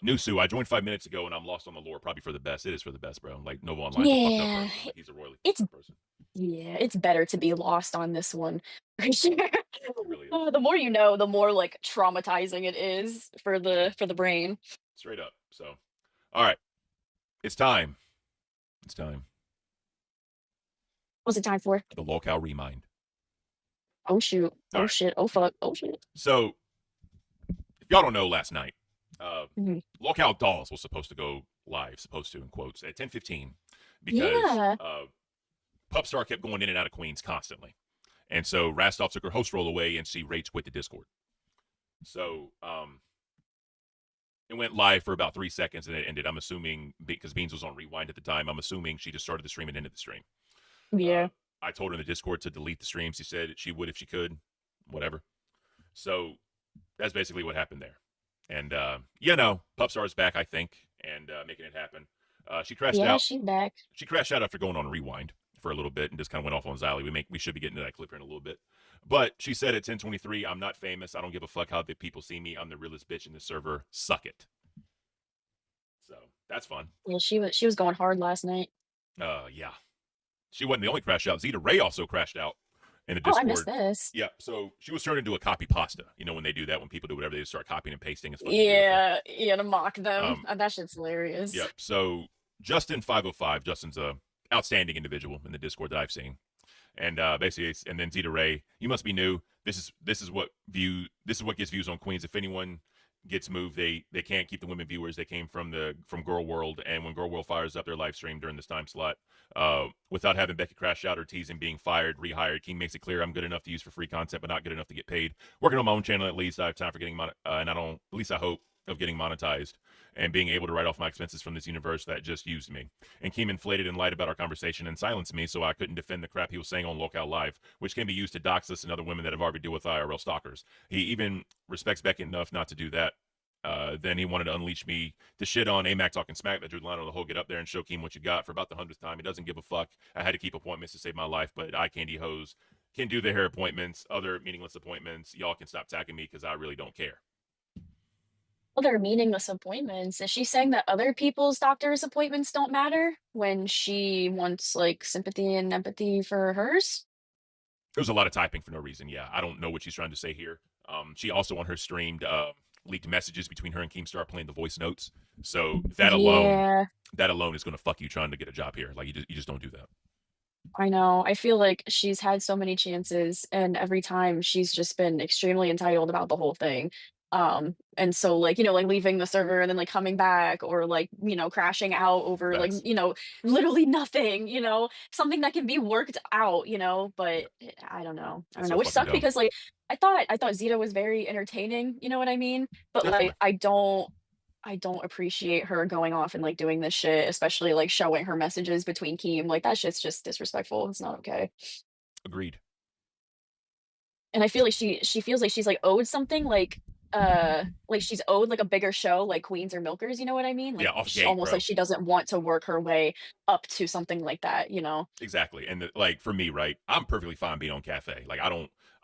Nusu, I joined 5 minutes ago and I'm lost on the lore. Probably for the best. It is for the best, bro. Like Nova Online's a fucked up Yeah, person. Like he's a royally it's fucked up person. yeah, it's better to be lost on this one for sure. It really is. The more you know, the more like traumatizing it is for the brain. Straight up. So, all right, it's time. It's time. What's it time for? The lolcow remind. Oh shoot. All Oh right. shit. Oh fuck. Oh shit. So, if y'all don't know, last night, uh, Mhm. lolcow dolls was supposed to go live, supposed to in quotes at 10:15, because Yeah. Pupstar kept going in and out of Queens constantly, and so Rastov took her host role away, and she rage quit the Discord. So, it went live for about 3 seconds and it ended. I'm assuming because Beans was on rewind at the time. I'm assuming she just started the stream and ended the stream. Uh, Yeah. I told her in the Discord to delete the stream. She said she would if she could, whatever. So that's basically what happened there. And Pupstar's back, I think, and making it happen. She crashed Yeah, out. she's back. She crashed out after going on rewind for a little bit and just kind of went off on Xylee. We should be getting to that clip here in a little bit. But she said at 10:23, I'm not famous. I don't give a fuck how the people see me. I'm the realest bitch in the server. Suck it. So that's fun. Yeah, she was going hard last night. Yeah. She wasn't the only crash out. Zeta Ray also crashed out in the Oh, I missed Discord. this. Yeah, so she was turned into a copy pasta. You know when they do that, when people do whatever, they just start copying and pasting. It's fucking beautiful. Yeah, yeah, to mock them. Um, That shit's hilarious. yeah. So Justin 505, Justin's a outstanding individual in the Discord that I've seen, and basically, and then Zeta Ray, you must be new. This is what gets views on Queens. If anyone gets moved, they can't keep the women viewers. They came from Girl World, and when Girl World fires up their live stream during this time slot, without having Becky crash out or teasing being fired, rehired, King makes it clear I'm good enough to use for free content, but not good enough to get paid. Working on my own channel at least, I have time for getting and I don't. At least I hope of getting monetized and being able to write off my expenses from this universe that just used me. And Keem inflated and lied about our conversation and silenced me so I couldn't defend the crap he was saying on lolcowlive, which can be used to dox us and other women that have already dealt with IRL stalkers. He even respects Becky enough not to do that. Then he wanted to unleash me to shit on AMAC talking smack that drew the line on the whole get up there and show Keem what you got for about the 100th time. He doesn't give a fuck. I had to keep appointments to save my life, but eye candy hoes can do their hair appointments, other meaningless appointments. Y'all can stop tagging me because I really don't care. Other meaningless appointments. Is she saying that other people's doctor's appointments don't matter when she wants like sympathy and empathy for hers? There's a lot of typing for no reason. Yeah, I don't know what she's trying to say here. She also on her streamed leaked messages between her and Keemstar playing the voice notes. So Yeah, that alone is going to fuck you trying to get a job here. Like you just don't do that. I know. I feel like she's had so many chances, and every time she's just been extremely entitled about the whole thing. And so like, like leaving the server and then like coming back or like, crashing out over like, Facts. literally nothing, something that can be worked out, Yeah, but I don't know. I it's don't so know, which fucking sucked dumb. because like I thought Zeta was very entertaining, you know what I mean? But like Definitely I don't appreciate her going off and like doing this shit, especially like showing her messages between Keem. Like that shit's just disrespectful. It's not okay. agreed. And I feel like she feels like she's like owed something like she's owed like a bigger show like Queens or Milkers, you know what I mean? Yeah, Like off gate, almost like bro. she doesn't want to work her way up to something like that. Exactly. And like for me, right, I'm perfectly fine being on Cafe. Like I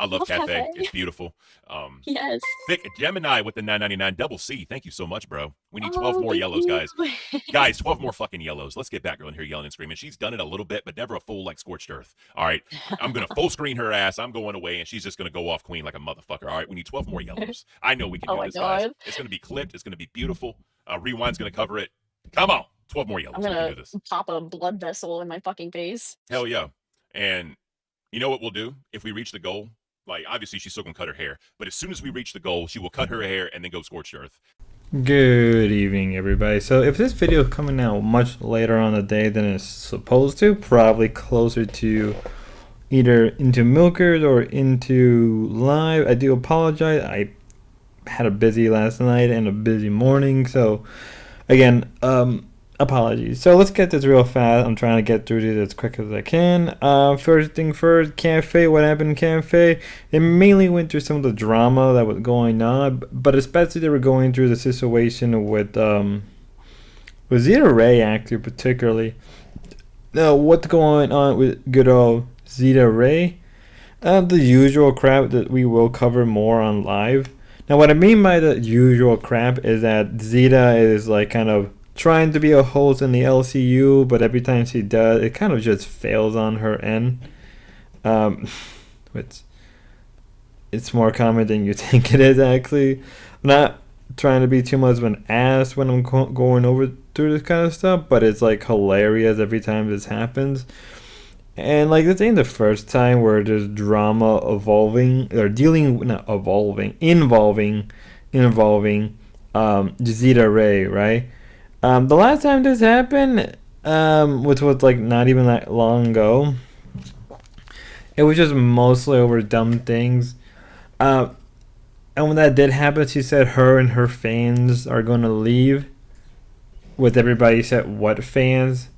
love Love Cafe. Cafe. It's beautiful. Um, Yes. Thick Gemini with the 999 double C. Thank you so much, bro. We need 12 Oh, more thank yellows, you. guys. Guys, 12 more fucking yellows. Let's get Batgirl in here yelling and screaming. She's done it a little bit, but never a full like scorched earth. All right. I'm gonna full screen her ass. I'm going away, and she's just gonna go off Queen like a motherfucker. All right. We need 12 more yellows. I know we can Oh do my this, guys. god. It's gonna be clipped. It's gonna be beautiful. Rewind's gonna cover it. Come on. 12 more I'm yellows. We can gonna do this. pop a blood vessel in my fucking face. Hell yeah. And you know what we'll do if we reach the goal? Like, obviously, she's still going to cut her hair. But as soon as we reach the goal, she will cut her hair and then go scorched earth. Good evening, everybody. So, if this video is coming out much later on the day than it's supposed to, probably closer to either into Milkers or into live, I do apologize. I had a busy last night and a busy morning, so again, apologies. So let's get this real fast. I'm trying to get through this as quick as I can. First thing first, Cafe. What happened in Cafe? They mainly went through some of the drama that was going on, but especially they were going through the situation with Zeta Ray, actually, particularly. Now, what's going on with good old Zeta Ray? The usual crap that we will cover more on live. Now, what I mean by the usual crap is that Zeta is like kind of trying to be a host in the LCU, but every time she does, it kind of just fails on her end. Which it's more common than you think it is, actually. I'm not trying to be too much of an ass when I'm going over through this kind of stuff, but it's like hilarious every time this happens. And like this ain't the first time where there's drama involving Zeta Ray, right? The last time this happened, which was like not even that long ago, it was just mostly over dumb things. And when that did happen, she said her and her fans are going to leave. With everybody said, what fans?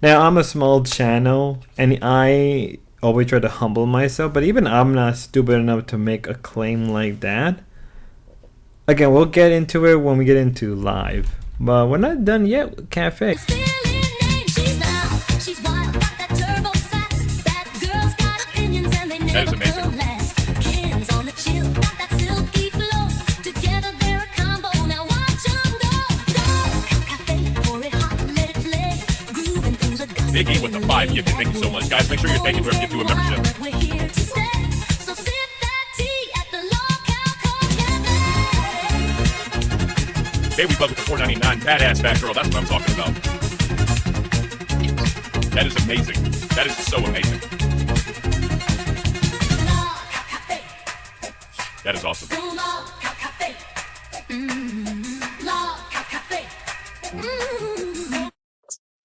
Now, I'm a small channel, and I always try to humble myself, but even I'm not stupid enough to make a claim like that. Again, we'll get into it when we get into live. But we're not done yet with Cafe. That is amazing. Biggie with the 5 gifted. Thank you so much, guys. Make sure you're thanking whoever gives you a membership. Baby Bug with the $4.99. Badass fat girl. That's what I'm talking about. That is amazing. That is so amazing. That is awesome.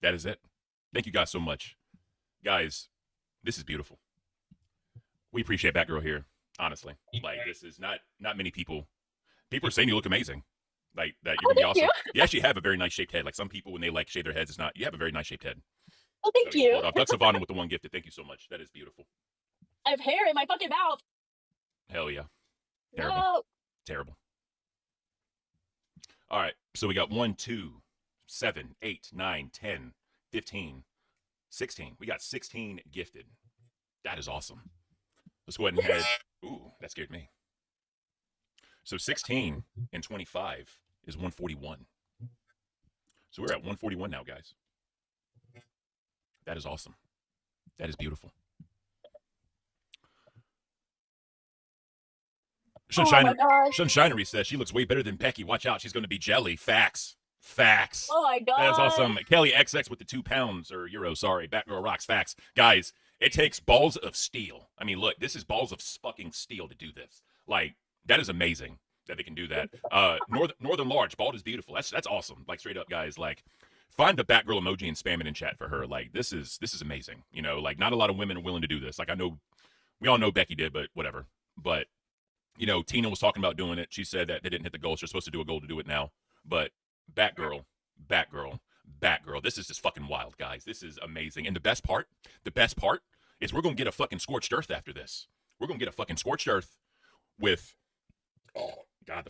That is it. Thank you guys so much. Guys, this is beautiful. We appreciate Batgirl here, honestly. Like, this is not many people. People are saying you look amazing. Like, that you're gonna be awesome. You actually have a very nice shaped head. Like, some people, when they like shave their heads, it's not. You have a very nice shaped head. Oh, thank you. Hold up. Duck Savannah with the 1 gifted. Thank you so much. That is beautiful. I have hair in my fucking mouth. Hell yeah. Terrible. No. Terrible. All right. So we got 1, 2, 7, 8, 9, 10, 15, 16. We got 16 gifted. That is awesome. Let's go ahead and head. Ooh, that scared me. So 16 and 25 is 141. So we're at 141 now, guys. That is awesome. That is beautiful. Sunshinery says she looks way better than Becky. Watch out, she's going to be jelly. Facts. Oh my god. That is awesome. Kelly XX with the 2 pounds or euro. Sorry, Batgirl rocks. Facts, guys. It takes balls of steel. I mean, look, this is balls of fucking steel to do this. Like, that is amazing that they can do that. Northern Large, bald is beautiful. That's awesome. Like, straight up, guys. Like, find the Batgirl emoji and spam it in chat for her. Like, this is amazing. You know, like, not a lot of women are willing to do this. Like, I know we all know Becky did, but whatever. But you know, Tina was talking about doing it. She said that they didn't hit the goal. So they're supposed to do a goal to do it now. But Batgirl. This is just fucking wild, guys. This is amazing. And the best part is we're going to get a fucking scorched earth after this. We're going to get a fucking scorched earth with, oh, God,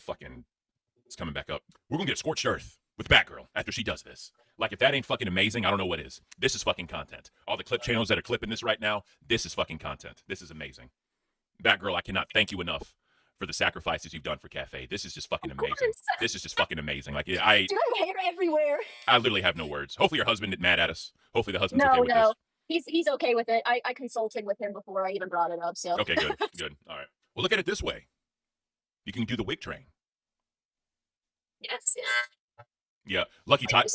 it's coming back up. We're going to get a scorched earth with Batgirl after she does this. Like, if that ain't fucking amazing, I don't know what is. This is fucking content. All the clip channels that are clipping this right now, this is fucking content. This is amazing. Batgirl, I cannot thank you enough for the sacrifices you've done for Cafe. This is just fucking amazing. This is just fucking amazing. Like, Dude, I have hair everywhere. I literally have no words. Hopefully your husband isn't mad at us. Hopefully the husband's okay with this. He's okay with it. I consulted with him before I even brought it up. So okay, good. All right. Well, look at it this way. You can do the wig train. Yes. Yeah. Lucky Ty.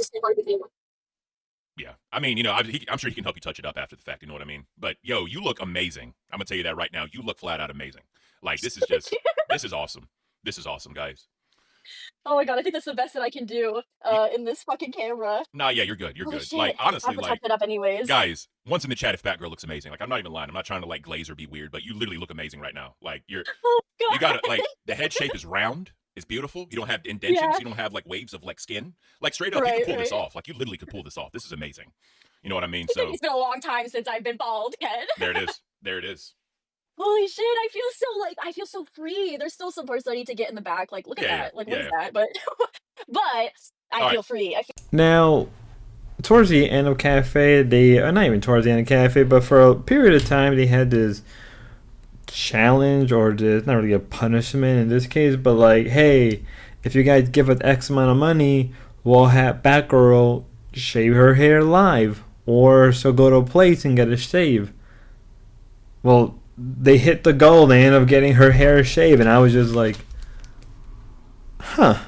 Yeah. I mean, you know, I'm sure he can help you touch it up after the fact. You know what I mean? But yo, you look amazing. I'm gonna tell you that right now. You look flat out amazing. Like, this is just, this is awesome. This is awesome, guys. Oh my god, I think that's the best that I can do in this fucking camera. Nah, yeah, you're good. You're Holy good. shit. Like, honestly, I have to like, touch it up anyways. guys, once in the chat, if Batgirl looks amazing, like, I'm not even lying. I'm not trying to like glaze or be weird, but you literally look amazing right now. Like, Oh god. you got it. Like, the head shape is round. It's beautiful. You don't have indentions. Yeah. You don't have like waves of like skin. Like, straight up, you can pull this off. Like, you literally could pull this off. This is amazing. You know what I mean? So It's been a long time since I've been bald, Ken. there it is. There it is. Holy shit, I feel so free. There's still some parts that I need to get in the back. Like, look at Yeah, that. Like, yeah, what is that? But I All feel right. free. Now, towards the end of Cafe, they not even towards the end of Cafe, but for a period of time, they had this challenge or this, not really a punishment in this case, but like, hey, if you guys give us X amount of money, we'll have Batgirl shave her hair live, or she'll go to a place and get a shave. Well, they hit the goal. They end up getting her hair shaved, and I was just like, huh.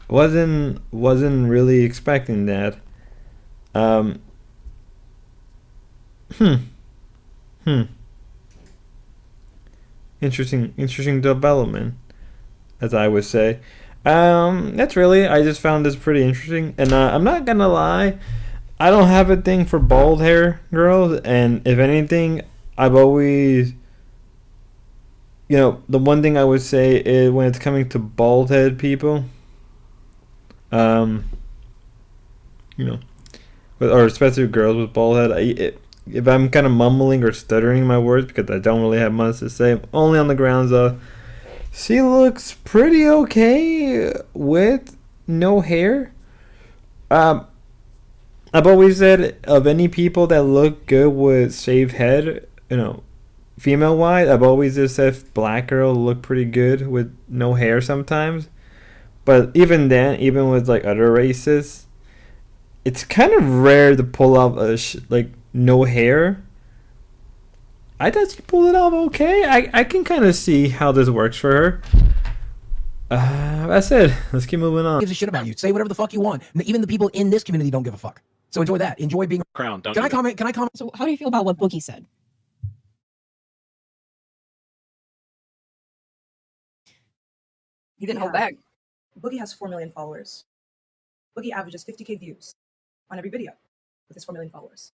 Wasn't really expecting that. Interesting development, as I would say. That's really, I just found this pretty interesting, and I'm not gonna lie, I don't have a thing for bald hair girls, and if anything, I've always, the one thing I would say is when it's coming to bald head people, or especially girls with bald head, if I'm kind of mumbling or stuttering my words because I don't really have much to say, only on the grounds of she looks pretty okay with no hair. I've always said of any people that look good with shaved head, female wise, I've always just said black girl look pretty good with no hair sometimes. But even then, even with like other races, it's kind of rare to pull off like no hair. I thought she pulled it off okay. I can kind of see how this works for her. That's it. Let's keep moving on. Gives a shit about you. Say whatever the fuck you want. Even the people in this community don't give a fuck. So enjoy that. Enjoy being Crown. Can I comment? So how do you feel about what Boogie said? He didn't hold back. Boogie has 4 million followers. Boogie averages 50K views on every video with his 4 million followers.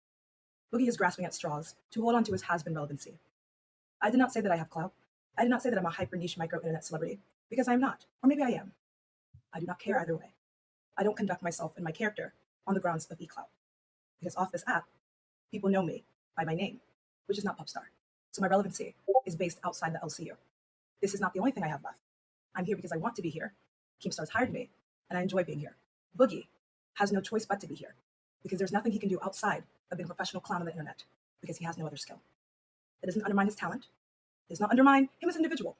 Boogie is grasping at straws to hold on to his has-been relevancy. I did not say that I have clout. I did not say that I'm a hyper-niche micro-internet celebrity, because I am not. Or maybe I am. I do not care either way. I don't conduct myself and my character on the grounds of e-clout. Because off this app, people know me by my name, which is not Popstar. So my relevancy is based outside the LCU. This is not the only thing I have left. I'm here because I want to be here. Keemstar's hired me, and I enjoy being here. Boogie has no choice but to be here, because there's nothing he can do outside of being a professional clown on the internet, because he has no other skill. It doesn't undermine his talent. It does not undermine him as an individual.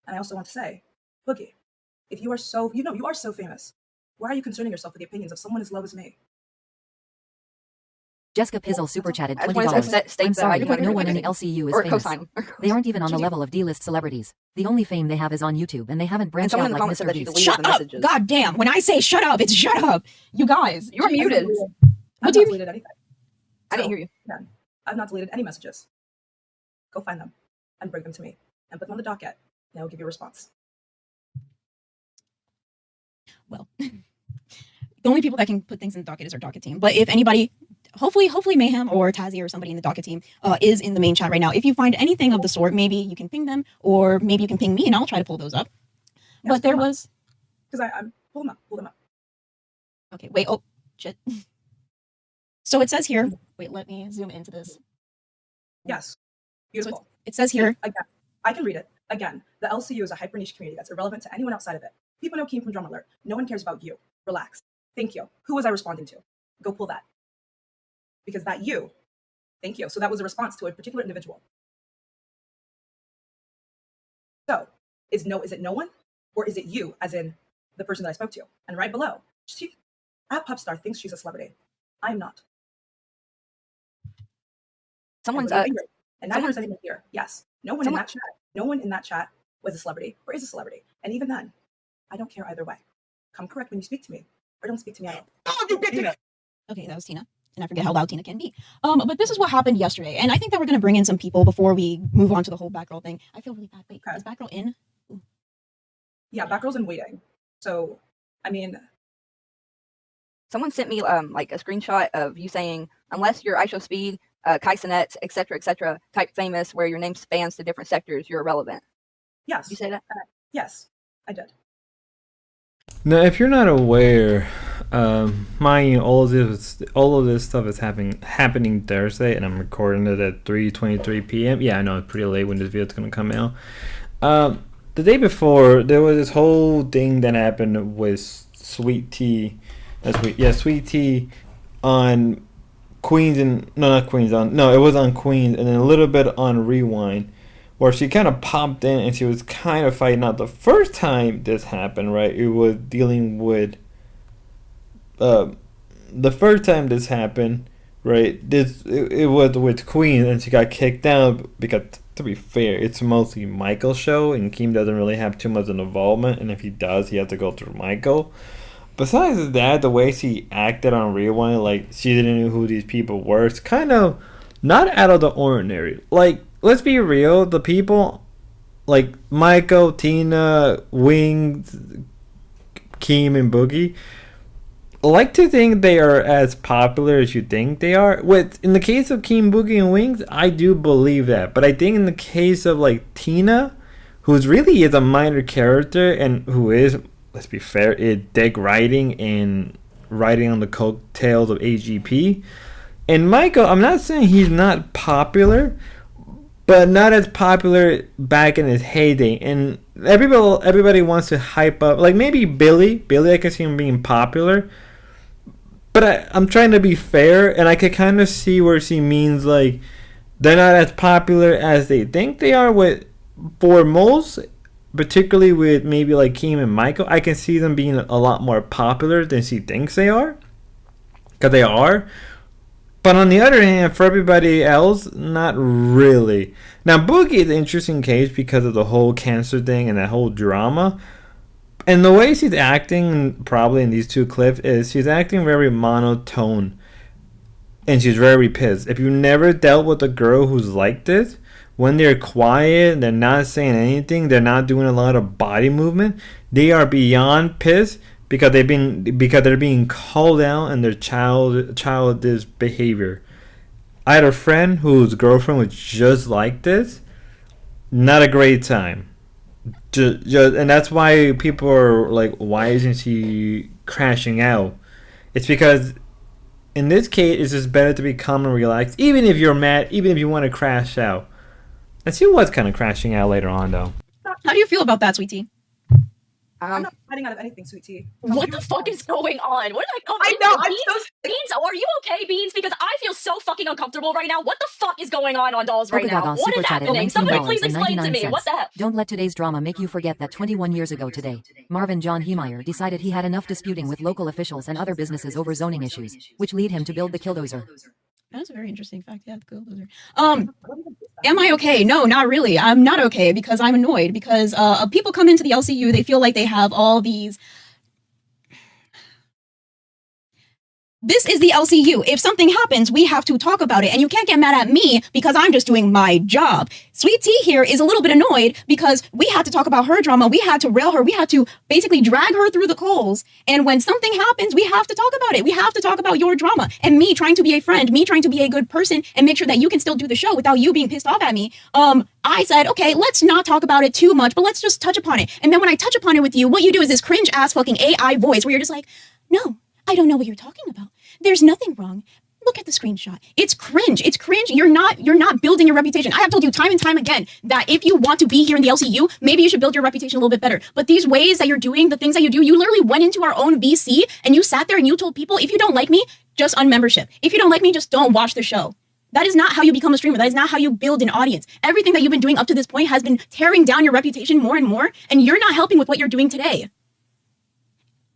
And I also want to say, Boogie, if you are so, you are so famous, why are you concerning yourself with the opinions of someone as low as me? Jessica Pizzle super chatted I just wanted to $20. state I'm that sorry, you but no had one in the your LCU is or famous. cosign. They aren't even on the level of D-list celebrities. The only fame they have is on YouTube, and they haven't And branched someone out in the like comments said Mr. that you Beast. deleted Shut the up! messages. God damn! When I say shut up, it's shut up. You guys, You were muted. What I've do not you deleted anything. I didn't hear you. Yeah, I've not deleted any messages. Go find them and bring them to me and put them on the docket, and I will give you a response. Well, the only people that can put things in the docket is our docket team. But if anybody, hopefully Mayhem or Tazi or somebody in the docket team is in the main chat right now. If you find anything of the sort, maybe you can ping them, or maybe you can ping me, and I'll try to pull those up. Yes, But there was because I'm pull them up. okay. Wait. Oh shit. So it says here. Wait. Let me zoom into this. Yes, beautiful. It says here. Again, I can read it. Again, the LCU is a hyper niche community that's irrelevant to anyone outside of it. People know Keem from Drum Alert. No one cares about you. Relax. Thank you. Who was I responding to? Go pull that. Because that you, thank you. So that was a response to a particular individual. So, is it no one? Or is it you, as in the person that I spoke to? And right below, at Popstar thinks she's a celebrity. I am not. Someone's And now you're sitting here. Yes. No one in that chat was a celebrity or is a celebrity. And even then, I don't care either way. Come correct when you speak to me, or don't speak to me at all. Okay, that was Tina. And I forget how loud Tina can be. But this is what happened yesterday. And I think that we're going to bring in some people before we move on to the whole Batgirl thing. I feel really bad. Wait, Okay. is Batgirl in? Yeah, Batgirl's in waiting. So, I mean, Someone sent me like a screenshot of you saying, unless you're ISO Speed, Kaisenet, etc., type famous, where your name spans to different sectors, you're irrelevant. yes. Did you say that? Yes, I did. Now, if you're not aware, mind you, all of this stuff is happening Thursday, and I'm recording it at 3:23 p.m. Yeah, I know it's pretty late when this video is gonna come out. The day before, there was this whole thing that happened with Sweet Tea on Queens and no, not Queens on no, it was on Queens and then a little bit on Rewind, where she kind of popped in and she was kind of fighting out. The first time this happened, right? It was dealing with the first time this happened, right? It was with Queen and she got kicked out because, to be fair, it's mostly Michael's show and Keem doesn't really have too much involvement, and if he does, he has to go through Michael. Besides that, the way she acted on Rewind, like she didn't know who these people were, it's kind of not out of the ordinary. Like, let's be real, the people like Michael, Tina, Wings, Keem, and Boogie like to think they are as popular as you think they are. In the case of Keem, Boogie, and Wings, I do believe that. But I think in the case of like Tina, who's really is a minor character and who is, let's be fair, is dick riding and riding on the coattails of AGP. And Michael, I'm not saying he's not popular, but not as popular back in his heyday. And everybody wants to hype up, like maybe Billy, I can see him being popular. But I'm trying to be fair, and I could kind of see where she means like they're not as popular as they think they are. For most, particularly with maybe like Keem and Michael, I can see them being a lot more popular than she thinks they are, because they are. But on the other hand, for everybody else, not really. Now, Boogie is an interesting case because of the whole cancer thing and that whole drama. And the way she's acting, probably in these two clips, is she's acting very monotone. And she's very pissed. If you never dealt with a girl who's like this, when they're quiet, they're not saying anything, they're not doing a lot of body movement, they are beyond pissed because they're being called out on their childish behavior. I had a friend whose girlfriend was just like this. Not a great time. And that's why people are like, why isn't she crashing out? It's because in this case, it's just better to be calm and relaxed, even if you're mad, even if you want to crash out. And she was kind of crashing out later on, though. How do you feel about that, Sweet Tea? I'm not fighting out of anything, Sweet Tea. What the fuck is going on? What did I come I into? know, I'm Beans? so Beans, are you okay, Beans? Because I feel so fucking uncomfortable right now. What the fuck is going on Dolls right now? Polkadog What super is chatted happening? Somebody please explain to $19.99. me. What the hell? Don't let today's drama make you forget that 21 years ago today, Marvin John Heemeyer decided he had enough disputing with local officials and other businesses over zoning issues, which lead him to build the Killdozer. That's a very interesting fact. Yeah, the Killdozer. Am I okay? No, not really. I'm not okay because I'm annoyed because people come into the LCU, they feel like they have all these. This is the LCU. If something happens, we have to talk about it. And you can't get mad at me because I'm just doing my job. Sweet Tea here is a little bit annoyed because we had to talk about her drama. We had to rail her. We had to basically drag her through the coals. And when something happens, we have to talk about it. We have to talk about your drama. And me trying to be a friend, me trying to be a good person and make sure that you can still do the show without you being pissed off at me. I said, okay, let's not talk about it too much, but let's just touch upon it. And then when I touch upon it with you, what you do is this cringe ass fucking AI voice where you're just like, no, I don't know what you're talking about. There's nothing wrong. Look at the screenshot. It's cringe. It's cringe. You're not building your reputation. I have told you time and time again that if you want to be here in the LCU, maybe you should build your reputation a little bit better. But these ways that you're doing, the things that you do, you literally went into our own VC and you sat there and you told people, if you don't like me, just unmembership. If you don't like me, just don't watch the show. That is not how you become a streamer. That is not how you build an audience. Everything that you've been doing up to this point has been tearing down your reputation more and more, and you're not helping with what you're doing today.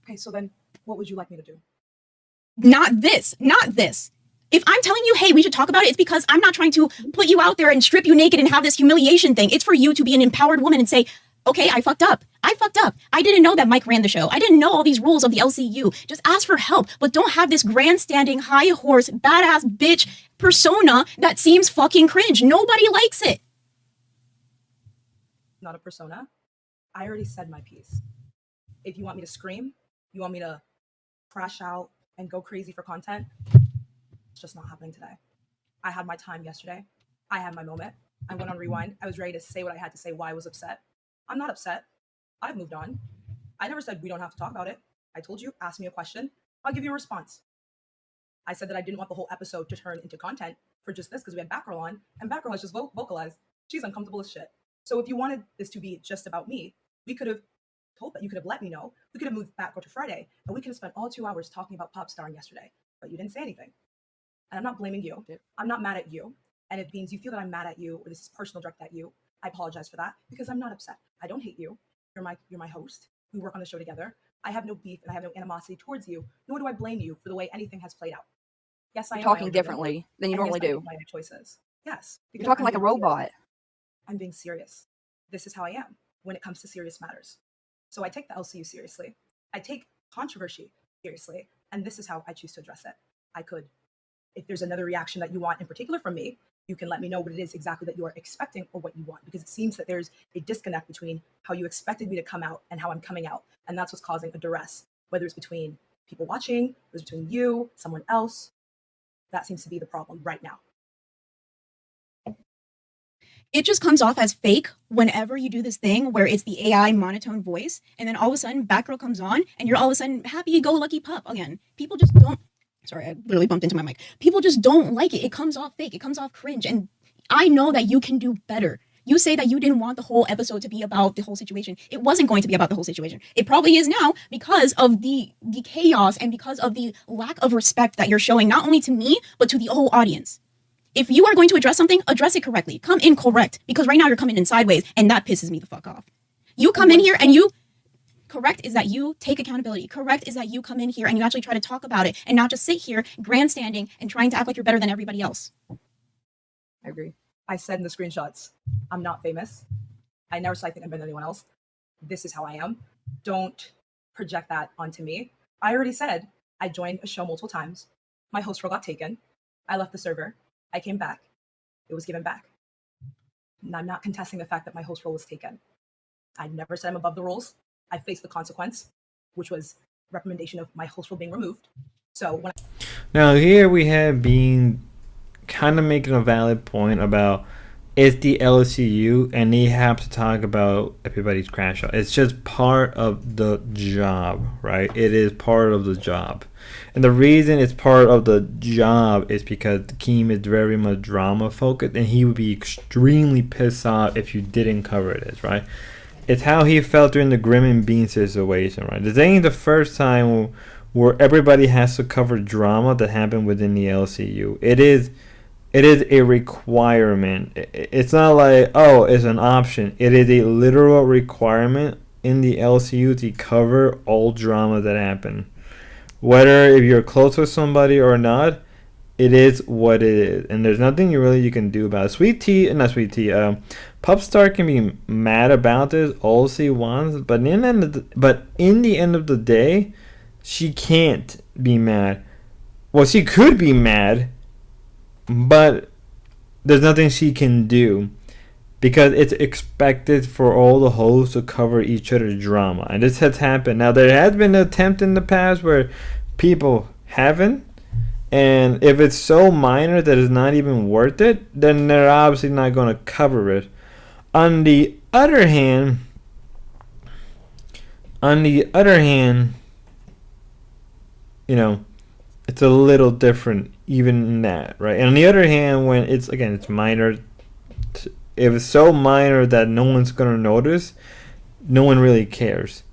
Okay, so then what would you like me to do? Not this. If I'm telling you, hey, we should talk about it, it's because I'm not trying to put you out there and strip you naked and have this humiliation thing. It's for you to be an empowered woman and say, okay, I fucked up. I didn't know that Mike ran the show. I didn't know all these rules of the LCU. Just ask for help, but don't have this grandstanding, high horse, badass bitch persona that seems fucking cringe. Nobody likes it. Not a persona. I already said my piece. If you want me to scream, you want me to crash out and go crazy for content, it's just not happening today. I had my time yesterday. I had my moment. I went on Rewind. I was ready to say what I had to say, why I was upset. I'm not upset. I've moved on. I never said we don't have to talk about it. I told you, ask me a question, I'll give you a response. I said that I didn't want the whole episode to turn into content for just this because we had Batgirl on, and Batgirl has just vocalized. She's uncomfortable as shit. So if you wanted this to be just about me, we could have told that. You could have let me know. We could have moved Batgirl to Friday, and we could have spent all 2 hours talking about pop starring yesterday. But you didn't say anything. And I'm not blaming you. I'm not mad at you. And if it means you feel that I'm mad at you or this is personal direct at you, I apologize for that because I'm not upset. I don't hate you. You're my host. We work on the show together. I have no beef and I have no animosity towards you, nor do I blame you for the way anything has played out. Yes, I am You're talking differently than you normally do. My choices. Yes. You're talking like a robot. I'm being serious. This is how I am when it comes to serious matters. So I take the LCU seriously. I take controversy seriously. And this is how I choose to address it. I could, if there's another reaction that you want in particular from me, you can let me know what it is exactly that you are expecting or what you want, because it seems that there's a disconnect between how you expected me to come out and how I'm coming out. And that's what's causing a duress, whether it's between people watching, whether it's between you, someone else. That seems to be the problem right now. It just comes off as fake whenever you do this thing where it's the AI monotone voice, and then all of a sudden Batgirl comes on and you're all of a sudden happy-go-lucky pup again. People just don't, sorry, I literally bumped into my mic. People just don't like it. It comes off fake. It comes off cringe. And I know that you can do better. You say that you didn't want the whole episode to be about the whole situation. It wasn't going to be about the whole situation. It probably is now because of the chaos and because of the lack of respect that you're showing not only to me, but to the whole audience. If you are going to address something, address it correctly. Come in correct, because right now you're coming in sideways, and that pisses me the fuck off. You come in here and you, correct is that you take accountability. Correct is that you come in here and you actually try to talk about it and not just sit here grandstanding and trying to act like you're better than everybody else. I agree. I said in the screenshots, I'm not famous. I never said I think I'm better than anyone else. This is how I am. Don't project that onto me. I already said I joined a show multiple times. My host role got taken. I left the server. I came back. It was given back. And I'm not contesting the fact that my host role was taken. I never said I'm above the rules. I faced the consequence, which was recommendation of my host role being removed. So when Now here we have been kind of making a valid point about it's the LCU and they have to talk about everybody's crash out. It's just part of the job, right? It is part of the job. And the reason it's part of the job is because Keem is very much drama focused and he would be extremely pissed off if you didn't cover this, right? It's how he felt during the Grim and Bean situation, right? This ain't the first time where everybody has to cover drama that happened within the LCU. It is a requirement. It's not like, oh, it's an option. It is a literal requirement in the LCU to cover all drama that happened. Whether if you're close with somebody or not, it is what it is. And there's nothing you can do about it. Popstar can be mad about this all she wants, but in the end of the day, she can't be mad. Well, she could be mad, but there's nothing she can do because it's expected for all the hosts to cover each other's drama. And this has happened. Now, there has been an attempt in the past where people haven't. And if it's so minor that it's not even worth it, then they're obviously not going to cover it. On the other hand, you know, it's a little different even in that, right? And on the other hand, when it's minor, if it's so minor that no one's going to notice, no one really cares.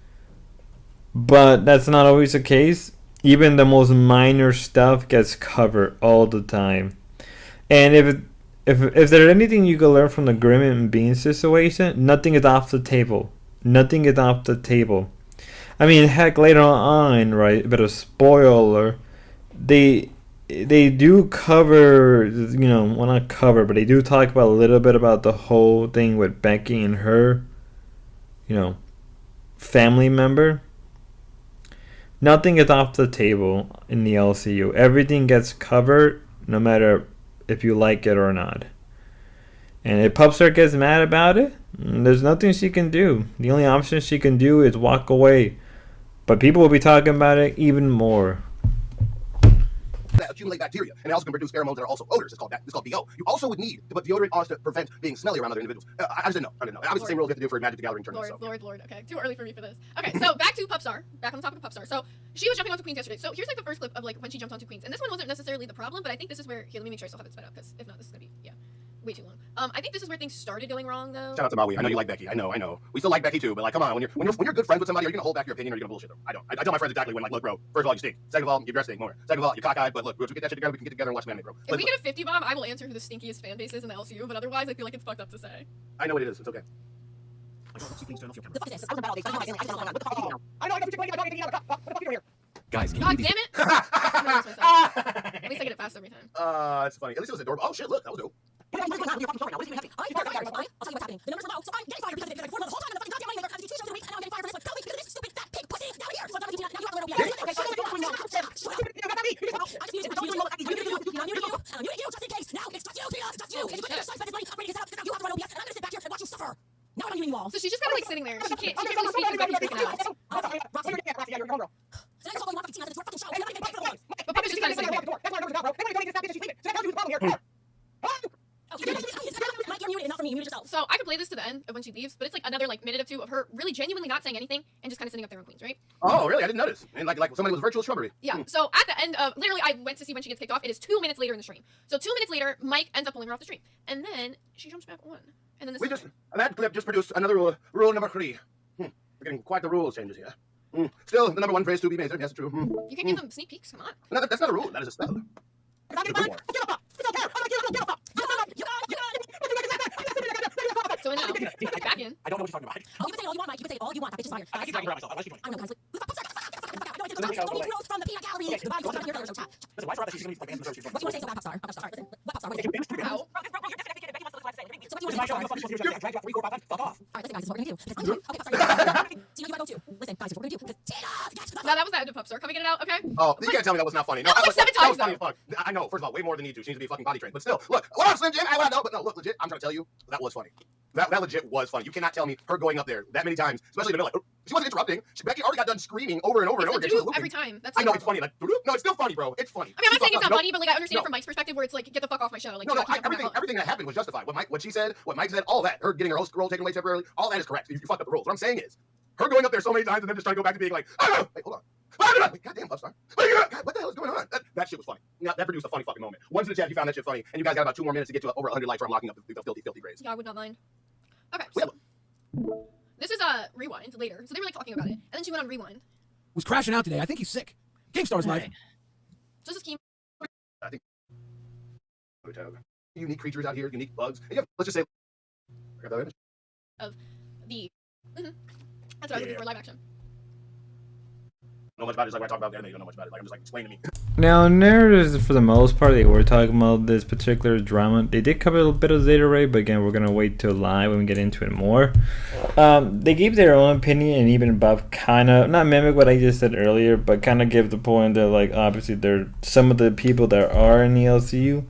But that's not always the case. Even the most minor stuff gets covered all the time. And if there's anything you can learn from the Grim and Bean situation, nothing is off the table. Nothing is off the table. I mean, heck, later on, right, a bit of spoiler, they do cover, well, not cover, but they do talk about a little bit about the whole thing with Becky and her, family member. Nothing is off the table in the LCU. Everything gets covered, no matter if you like it or not. And if Pupstar gets mad about it, there's nothing she can do. The only option she can do is walk away. But people will be talking about it even more. That accumulate bacteria, and it also can produce pheromones that are also odors. It's called BO. You also would need to put deodorant on to prevent being smelly around other individuals. I just didn't know. Obviously, the same rules you have to do for Magic the Gathering tournament. Lord. Okay, too early for me for this. Okay, so back to Pupstar. Back on the topic of Pupstar. So she was jumping onto Queens yesterday. So here's like the first clip of like when she jumped onto Queens, and this one wasn't necessarily the problem, but I think this is where let me make sure I still have it sped up because if not, this is gonna be way too long. I think this is where things started going wrong, though. Shout out to Maui. I know you like Becky. I know. We still like Becky too, but like, come on, when you're good friends with somebody, are you gonna hold back your opinion or are you gonna bullshit them? I don't. I tell my friends exactly when, like, look, bro. First of all, you stink. Second of all, you dress stink more. Second of all, you're cockeyed. But look, once we get that shit together, we can get together and watch anime, bro. If we get a 50 bomb, I will answer who the stinkiest fan base is in the LCU. But otherwise, I feel like it's fucked up to say. I know what it is. It's okay. Guys, can God you damn it! At least I get it fast every time. It's funny. At least it was adorable. Oh shit! Look, that was dope. I'll tell you what's happening. The numbers are low, so I'm getting fired because they the whole time in the fucking goddamn money they're having two shows a week, and now I'm getting fired for this one. Because of this stupid fat pig pussy down here. So I'm talking to you now. You have a little bit. Okay, shut up. I'm just in case. Now it's just you. It's just you. Can you put your side by this money? I'm ready to get out. You have to run OBS, and I'm gonna sit back here and watch you suffer. Now I'm hearing you all. So she's just kind of like sitting there. She can't really speak because Becky's freaking out. So that's all you want to see. It's your fucking show. Hey, nobody paid for the voice. But Puppy's just kind of sitting there. That's why I know now, bro. Everybody gets that bitch. She's leaving. So now who's the problem here? Mike, you're muted. Not for me. You muted yourself. So I could play this to the end of when she leaves, but it's like another like minute or two of her really genuinely not saying anything and just kind of sitting up there on Queens, right? Oh, really? I didn't notice. And like somebody was virtual shrubbery. Yeah. So at the end of literally, I went to see when she gets kicked off. It is 2 minutes later in the stream. So 2 minutes later, Mike ends up pulling her off the stream, and then she jumps back on. And then this That clip just produced another rule number 3. We're getting quite the rules changes here. Still, the number 1 phrase to be made. Yes, true. You can give them sneak peeks. Come on. No, that's not a rule. That is a spell. So now, back in. I don't know what you're talking about. You can say all you want, Mike. You can say all you want. That bitch is fired. I keep talking about myself. I I know, Constantly. From the peanut gallery. Listen, why is Rob that she's going to be like answer? What do you want to say so bad, Popstar? Popstar. Listen, what Popstar? What is it? How? So what do you want to say, Popstar? Alright, listen, guys, this is what we're gonna do. Okay, Popstar. Tina, you gotta go too. Listen, guys, this is what we're gonna do. Tina, No, that was the end of Popstar. Can we get it out? Okay. Oh, you can't tell me that was not funny. No, That was like 7 that times, was funny as fuck. I know. First of all, way more than you do. She needs to be fucking potty trained. But still, look. What up, Slim Jim? I want to know, but no, look, legit. I'm trying to tell you, that was funny. That legit was funny. You cannot tell me her going up there that many times, especially in the middle. Like, she wasn't interrupting. Becky already got done screaming over and over and over again. She was looping. Every time. That's I know it's funny. Like, no, it's still funny, bro. It's funny. I mean, I'm not saying it's not No, funny, but like I understand no. it from Mike's perspective, where it's like, get the fuck off my show. Like, No, you gotta keep up with everything that happened was justified. What she said, what Mike said, all that. Her getting her host role taken away temporarily, all that is correct. You fucked up the rules. What I'm saying is, her going up there so many times and then just trying to go back to being like, oh, wait, hold on. Wait, goddamn, Popstar. God, what the hell is going on? That shit was funny. That produced a funny fucking moment. Once in the chat, you found that shit funny, and you guys got about 2 more minutes to get to over 100 likes, or I'm locking up the filthy grades. Yeah, I would not mind. Okay, so this is a rewind later. So they were like talking about it, and then she went on rewind. Who's crashing out today? I think he's sick. GameStar's live. So this is Keem. I think unique creatures out here, unique bugs. And let's just say Of the. That's what I was looking for, live action. know much about it. It's like when I talk about anime, you don't know much about it. Like, I'm just like, explain to me. Now, narratives, for the most part, they were talking about this particular drama. They did cover a little bit of Zeta Ray, but again, we're going to wait till live when we get into it more. They gave their own opinion, and even Bob kind of, not mimic what I just said earlier, but kind of give the point that, like, obviously, some of the people that are in the LCU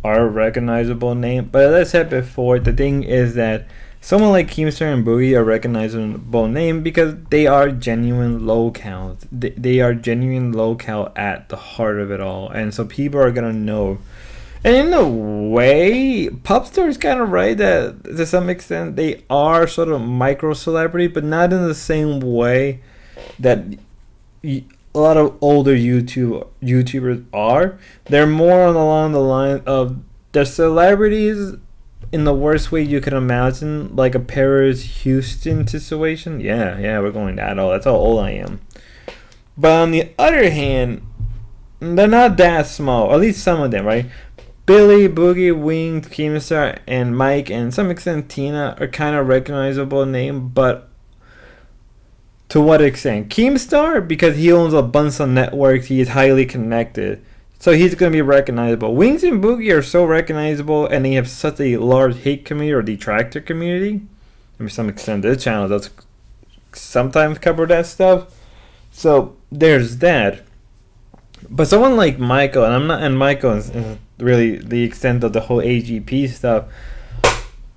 are a recognizable name. But as I said before, the thing is that someone like Keemstar and Boogie are recognizable name because they are genuine lolcows. They are genuine lolcow at the heart of it all. And so people are going to know. And in a way, Popstar is kind of right that to some extent they are sort of micro celebrity, but not in the same way that a lot of older YouTubers are. They're more along the line of they're celebrities in the worst way you can imagine, like a Paris Houston situation. Yeah, we're going that old. That's how old I am. But on the other hand, they're not that small. At least some of them, right? Billy, Boogie, Wings, Keemstar, and Mike, and to some extent Tina are kind of recognizable name, but to what extent? Keemstar, because he owns a bunch of networks, he is highly connected. So he's going to be recognizable. Wings and Boogie are so recognizable, and they have such a large hate community or detractor community. I mean, to some extent, this channel does sometimes cover that stuff. So there's that. But someone like Michael, and Michael is really the extent of the whole AGP stuff.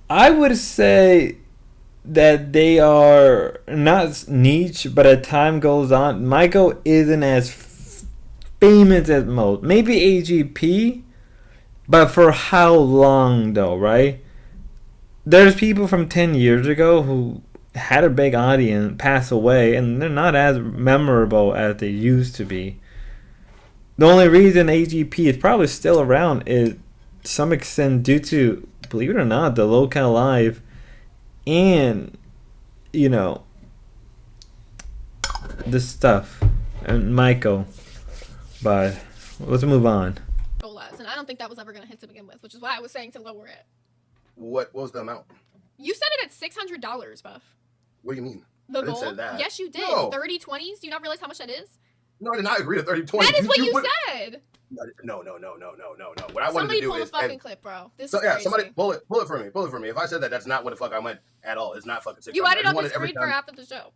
I would say that they are not niche, but as time goes on, Michael isn't as famous as most. Maybe AGP, but for how long though, right? There's people from 10 years ago who had a big audience pass away, and they're not as memorable as they used to be. The only reason AGP is probably still around is to some extent due to believe it or not, the lolcowlive and, you know, this stuff and Michael. But let's move on. Goal as, and I don't think that was ever going to hit to begin with, which is why I was saying to lower it. What was the amount? You said it at $600, Buff. What do you mean? The I didn't goal? say that. Yes, you did. No. 30 20s. Do you not realize how much that is? No, I did not agree to 30-20. That is what you said. No. What I wanted Somebody to do pull is the fucking clip, bro. This so, is yeah, crazy. somebody pull it for me. Pull it for me. If I said that, that's not what the fuck I meant at all. It's not fucking 600. You added I on wanted the every screen for time- after the show.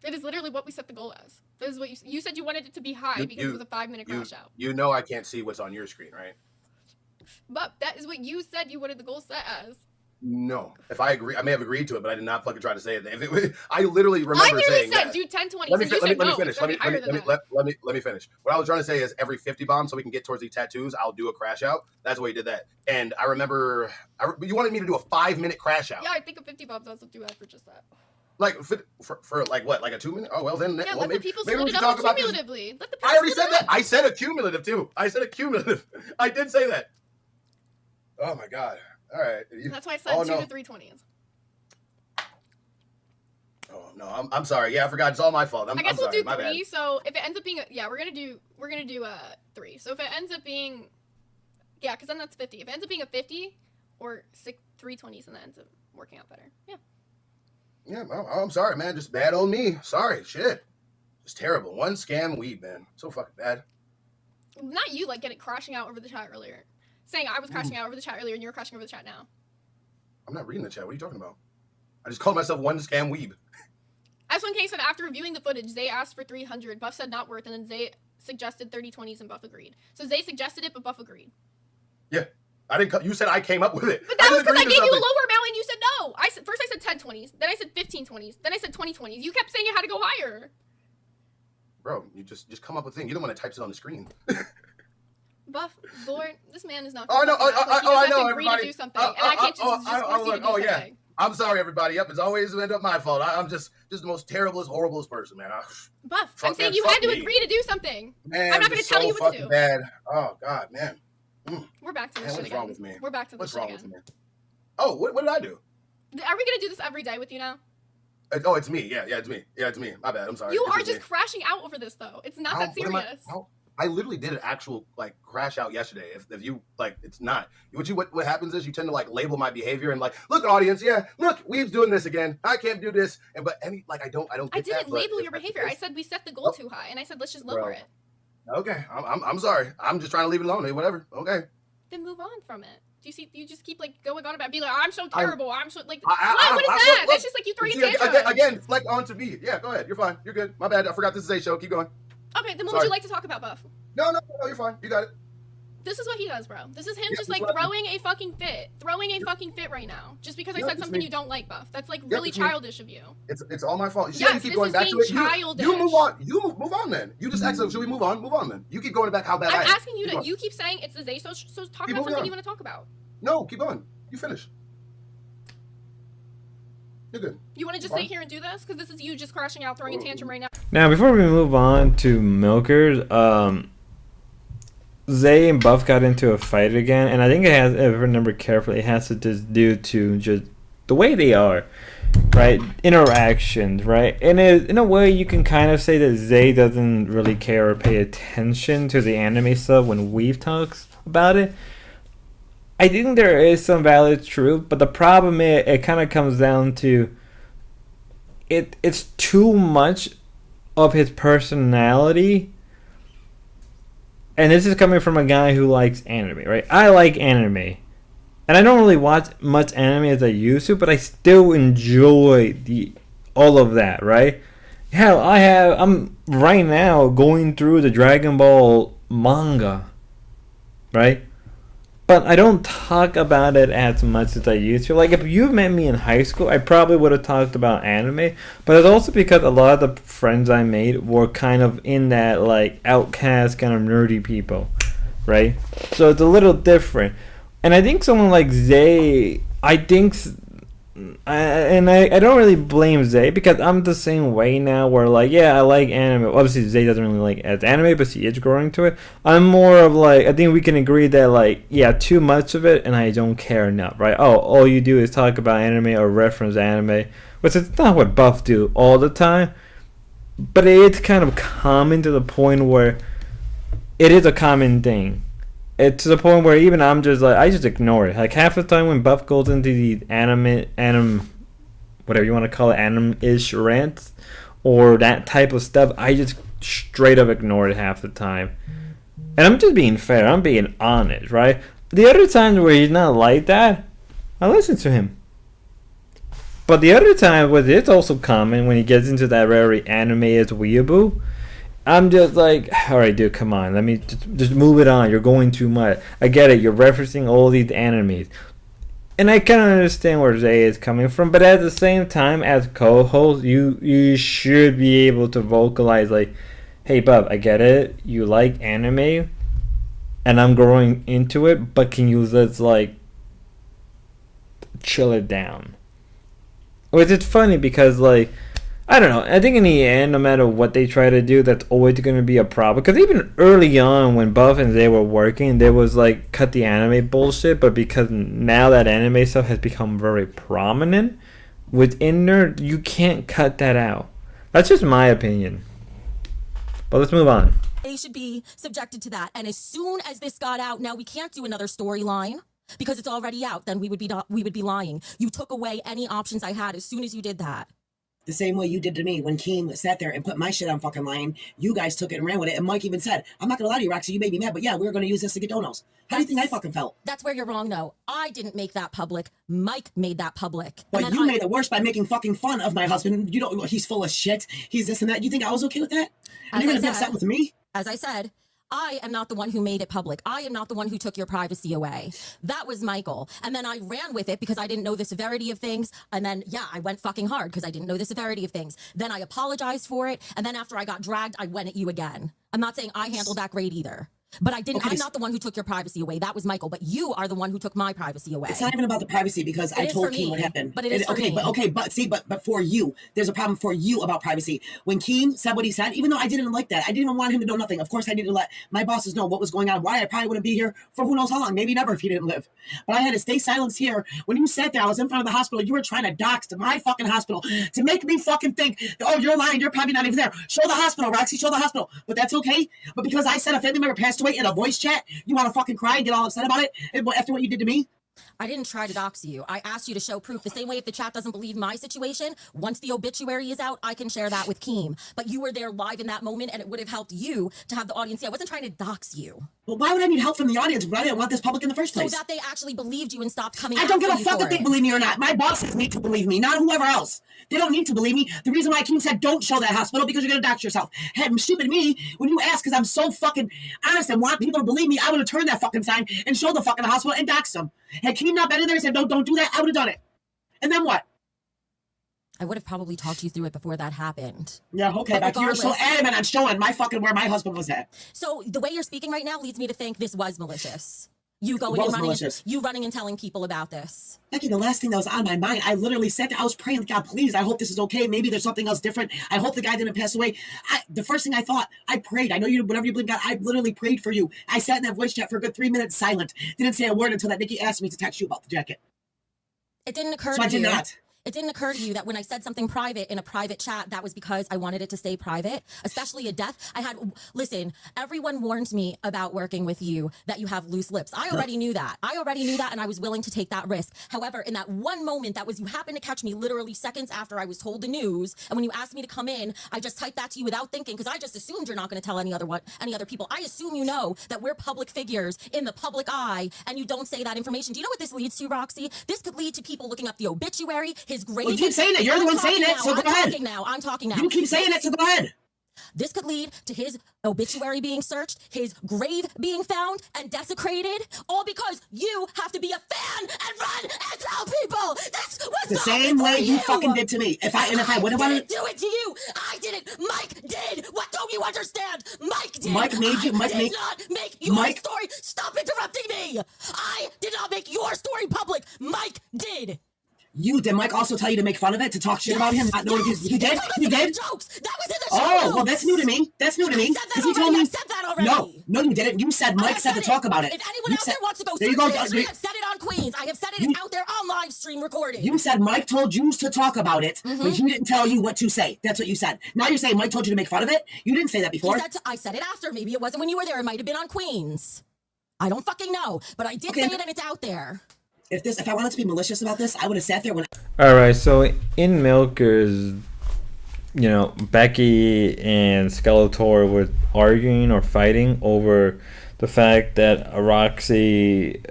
It is literally what we set the goal as. This is what you said you wanted it to be high because it was a 5-minute crash out. You know I can't see what's on your screen, right? But that is what you said you wanted the goal set as. No. If I agree, I may have agreed to it, but I did not fucking try to say it. If it was, I literally remember I saying said that. do 10 20. Let me So you said no, finish. it's gonna be higher than that. Let me finish. What I was trying to say is every 50 bombs, so we can get towards these tattoos, I'll do a crash out. That's why you did that. And I remember, you wanted me to do a 5-minute crash out. Yeah, I think a 50 bombs also do that for just that. Like for like what? Like a 2 minute? Oh well, then Yeah, well, let the people maybe split we it can up talk about this. cumulatively. Let the people I already split said it that. up. I said accumulative too. I said accumulative. I did say that. Oh my god. All right. That's why I said 2 to 3 20s. Oh no, I'm sorry. Yeah, I forgot. It's all my fault. I guess I'm we'll sorry. do My bad. 3. So if it ends up being we're gonna do 3. So if it ends up being because then that's 50. If it ends up being a 50 or 3 20s, and that ends up working out better. Yeah. Yeah, I'm sorry, man. Just bad on me. Sorry, shit. Just terrible. One scam weed, man. So fucking bad. Not you, like crashing out over the chat earlier. Saying I was crashing out over the chat earlier and you're crashing over the chat now. I'm not reading the chat. What are you talking about? I just called myself one scam weeb. S1K said after reviewing the footage, Zay asked for 300. Buff said not worth, and then Zay suggested 30 20s and Buff agreed. So Zay suggested it, but Buff agreed. Yeah. I didn't. You said I came up with it. But that was because I gave you a something. lower amount and you said no. First I said 10 20s, then I said 15 20s, then I said 20 20s. You kept saying it had to go higher. Bro, you just come up with things. You don't want to type it on the screen. Buff, Lord, this man is not. Oh no! I know, agree everybody. to do something, and I can't just force you to do yeah. something. I'm sorry, everybody. Yep, it's always end up my fault. I'm just the most terriblest, horriblest person, man. Buff, I'm saying you had to agree to do something. Man, I'm not going to tell you what to do. Bad. Oh God, man. We're back to this shit What's again. wrong with me? We're back to this shit again. With me? Oh, what did I do? Are we going to do this every day with you now? Oh, it's me. Yeah, it's me. Yeah, it's me. My bad. I'm sorry. You It's are just me. crashing out over this, though. It's not that serious. I literally did an actual crash out yesterday. If you it's not what happens is you tend to label my behavior and look, audience, yeah, look, Weeb's doing this again. I can't do this, and but any I don't. I didn't label your behavior. I said we set the goal too high, and I said let's just lower it. Okay, I'm sorry. I'm just trying to leave it alone. Hey, whatever. Okay. Then move on from it. Do you see? You just keep going on about being I'm so terrible. I'm so what is look, that? That's just you throwing a tantrum. Again, flex on to me. Yeah, go ahead. You're fine. You're good. My bad. I forgot this is a show. Keep going. Okay, then what would you like to talk about, Buff? No, you're fine. You got it. This is what he does, bro. This is him just throwing a fucking fit right now. Just because I said something you don't like, Buff. That's really childish of you. It's all my fault. Yes, you keep going back to it. Childish. You move on. You move on then. You just asked them, should we move on? Move on then. You keep going back how bad I'm asking you to. You keep saying it's the Zay, so talk about something you want to talk about. No, keep going. You finish. You're good. You want to just sit here and do this? Because this is you just crashing out, throwing a tantrum right now. Now, before we move on to Milkers, Zay and Buff got into a fight again, and I think it has, if I remember carefully, it has to just do to just the way they are, right? Interactions, right? And in a way, you can kind of say that Zay doesn't really care or pay attention to the anime stuff when Weave talks about it. I think there is some valid truth, but the problem is it kind of comes down to it's too much of his personality. And this is coming from a guy who likes anime, right? I like anime. And I don't really watch much anime as I used to, but I still enjoy all of that, right? Hell, I'm right now going through the Dragon Ball manga, right? But I don't talk about it as much as I used to. Like, if you met me in high school, I probably would have talked about anime. But it's also because a lot of the friends I made were kind of in that, outcast, kind of nerdy people, right? So it's a little different. And I think someone like Zay, I think I don't really blame Zay because I'm the same way now where like yeah I like anime. Obviously Zay doesn't really like as anime, but she is growing to it. I'm more of like I think we can agree that like yeah too much of it and I don't care enough, right? Oh, all you do is talk about anime or reference anime, which is not what buffs do all the time, but it's kind of common to the point where it is a common thing. It's to the point where even I'm just like I just ignore it. Like half the time when Buff goes into the anime, whatever you want to call it, anime-ish rants or that type of stuff, I just straight up ignore it half the time. And I'm just being fair. I'm being honest, right? The other times where he's not like that, I listen to him. But the other time where it's also common when he gets into that very anime-ish weeaboo, I'm just like, all right, dude, come on. Let me just move it on. You're going too much. I get it. You're referencing all these animes. And I kind of understand where Zay is coming from. But at the same time, as co-host, you should be able to vocalize like, hey, bub, I get it. You like anime. And I'm growing into it. But can you just, like, chill it down? Which is funny because, like, I don't know. I think in the end, no matter what they try to do, that's always going to be a problem. Because even early on, when Buff and Zay were working, there was like cut the anime bullshit. But because now that anime stuff has become very prominent within Nerd, you can't cut that out. That's just my opinion. But let's move on. They should be subjected to that. And as soon as this got out, now we can't do another storyline because it's already out. Then we would be lying. You took away any options I had as soon as you did that. The same way you did to me when Keem sat there and put my shit on fucking line. You guys took it and ran with it. And Mike even said, I'm not going to lie to you, Roxy, you made me mad, but yeah, we were going to use this to get donos. How do you think I fucking felt? That's where you're wrong, though. I didn't make that public. Mike made that public. But you made it worse by making fucking fun of my husband. You don't, he's full of shit. He's this and that. You think I was okay with that? And you're going to be upset with me? As I said, I am not the one who made it public. I am not the one who took your privacy away. That was Michael. And then I ran with it because I didn't know the severity of things. And then, yeah, I went fucking hard because I didn't know the severity of things. Then I apologized for it. And then after I got dragged, I went at you again. I'm not saying I handled that great either. But I didn't. Okay. I'm not the one who took your privacy away. That was Michael. But you are the one who took my privacy away. It's not even about the privacy because I told Keem what happened. But it is for me. But for you, there's a problem for you about privacy. When Keem said what he said, even though I didn't like that, I didn't even want him to know nothing. Of course, I needed to let my bosses know what was going on. Why I probably wouldn't be here for who knows how long. Maybe never if he didn't live. But I had to stay silent here. When you sat there, I was in front of the hospital. You were trying to dox to my fucking hospital to make me fucking think, oh, you're lying. You're probably not even there. Show the hospital, Roxy. Show the hospital. But that's okay. But because I said a family member passed away in a voice chat, you want to fucking cry and get all upset about it after what you did to me? I didn't try to dox you. I asked you to show proof. The same way if the chat doesn't believe my situation, once the obituary is out, I can share that with Keem. But you were there live in that moment, and it would have helped you to have the audience see. I wasn't trying to dox you. Well, why would I need help from the audience when I didn't want this public in the first place? So that they actually believed you and stopped coming I don't give a fuck if they believe me or not. My bosses need to believe me, not whoever else. They don't need to believe me. The reason why Keem said don't show that hospital because you're going to dox yourself. Hey, stupid me, when you ask because I'm so fucking honest and want people to believe me, I would have turned that fucking sign and showed the fucking hospital and doxed them. Had Keem not been in there and said, no, don't do that, I would have done it. And then what? I would have probably talked you through it before that happened. Yeah, okay, but you're so adamant on showing my fucking where my husband was at. So the way you're speaking right now leads me to think this was malicious. You going and running and telling people about this. Becky, the last thing that was on my mind, I literally said that I was praying, God, please, I hope this is okay. Maybe there's something else different. I hope the guy didn't pass away. The first thing I thought, I prayed. I know you, whatever you believe, God, I literally prayed for you. I sat in that voice chat for a good 3 minutes silent. Didn't say a word until that Nikki asked me to text you about the jacket. It didn't occur to you. So I did not. It didn't occur to you that when I said something private in a private chat, that was because I wanted it to stay private, especially a death. Listen, everyone warned me about working with you, that you have loose lips. I already knew that. And I was willing to take that risk. However, in that one moment, you happened to catch me literally seconds after I was told the news. And when you asked me to come in, I just typed that to you without thinking, because I just assumed you're not going to tell any other people. I assume you know that we're public figures in the public eye, and you don't say that information. Do you know what this leads to, Roxy? This could lead to people looking up the obituary, his grave. Well, you keep saying it. You're the one saying it, so go ahead. I'm talking now. You keep saying it, so go ahead. This could lead to his obituary being searched, his grave being found and desecrated, all because you have to be a fan and run and tell people this was the same way you fucking did to me. If I would have wanted to do it to you, I didn't. Mike did. What don't you understand? Mike did. Mike made you. Mike did not make your story. Stop interrupting me. I did not make your story public. Mike did. Did Mike also tell you to make fun of it, to talk shit about him, not knowing if he did? He did? Jokes. That was in the Oh, well, that's new to me. That's new to me. Because he told me. I said that already. No, you didn't. You said Mike said to talk about it. If anyone out there wants to go there search you go. the history, I've said it on Queens. I have said it out there on live stream recording. You said Mike told you to talk about it, but he didn't tell you what to say. That's what you said. Now you're saying Mike told you to make fun of it? You didn't say that before. I said it after. Maybe it wasn't when you were there. It might have been on Queens. I don't fucking know, but I did say it and it's out there. If I wanted to be malicious about this, I would have sat there when. All right, so in Milkers, you know, Becky and Skeletor were arguing or fighting over the fact that Roxy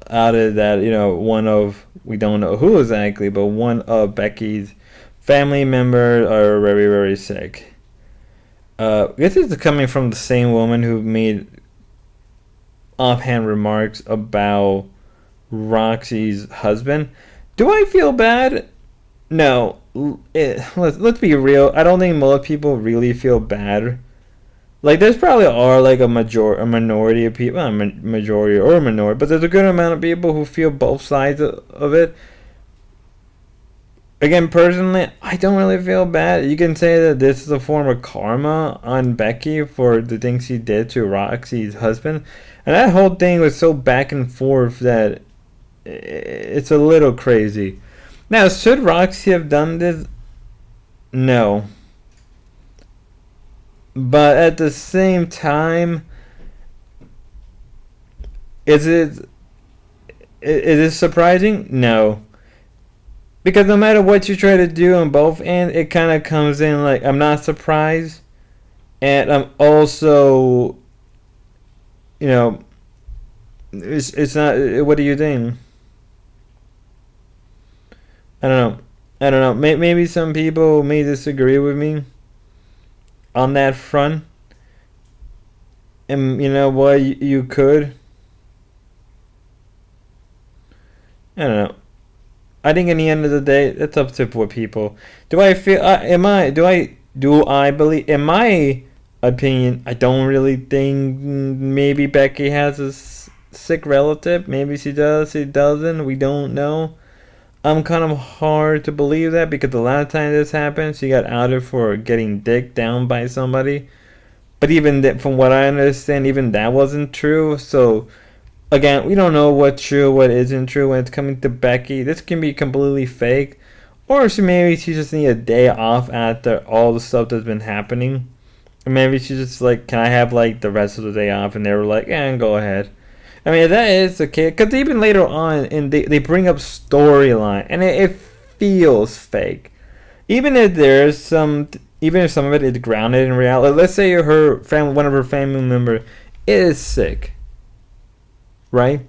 outed that, you know, one of, we don't know who exactly, but one of Becky's family members are very, very sick. This is coming from the same woman who made offhand remarks about Roxy's husband. Do I feel bad? No. Let's be real. I don't think most people really feel bad. Like, there's probably are like a minority of people, not majority or a minority, but there's a good amount of people who feel both sides of it. Again, personally, I don't really feel bad. You can say that this is a form of karma on Becky for the things she did to Roxy's husband. And that whole thing was so back and forth that it's a little crazy. Now, should Roxy have done this? No. But at the same time, is it surprising? No. Because no matter what you try to do on both ends, it kind of comes in like, I'm not surprised. And I'm also, you know, it's not, what do you think? I don't know. Maybe some people may disagree with me on that front. And you know what? You could. I don't know. I think in the end of the day, it's up to what people. Do I feel? Do I believe? In my opinion, I don't really think maybe Becky has a sick relative. Maybe she does. She doesn't. We don't know. I'm kind of hard to believe that because the last time this happened, she got outed for getting dicked down by somebody. But even that, from what I understand, even that wasn't true. So, again, we don't know what's true, what isn't true when it's coming to Becky. This can be completely fake. Or maybe she just need a day off after all the stuff that's been happening. Or maybe she's just like, can I have like the rest of the day off? And they were like, yeah, go ahead. I mean, if that is the case, because even later on, and they bring up storyline, and it feels fake. Even if there's some of it is grounded in reality. Let's say one of her family members is sick, right?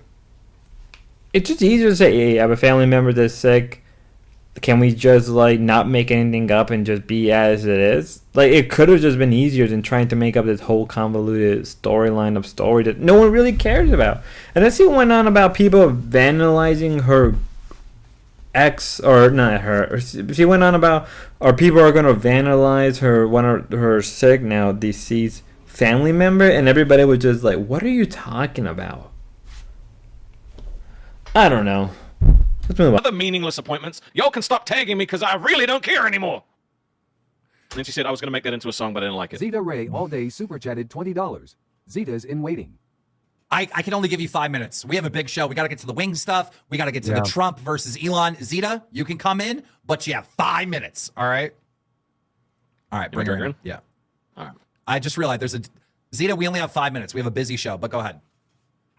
It's just easier to say, hey, I have a family member that's sick. Can we just like not make anything up and just be as it is? Like, it could have just been easier than trying to make up this whole convoluted storyline of story that no one really cares about. And then she went on about people vandalizing her ex, or not her. She went on about, or people are going to vandalize her sick, now deceased family member, and everybody was just like, what are you talking about? I don't know. Let's move on. Other meaningless appointments. Y'all can stop tagging me because I really don't care anymore. And she said I was going to make that into a song, but I didn't like it. Zeta Ray all day super chatted $20. Zeta's in waiting. I can only give you 5 minutes. We have a big show. We got to get to the wing stuff. We got to get to the Trump versus Elon. Zeta, you can come in, but you have 5 minutes. All right. All right. Bring her in. Yeah. All right. I just realized Zeta, we only have 5 minutes. We have a busy show, but go ahead.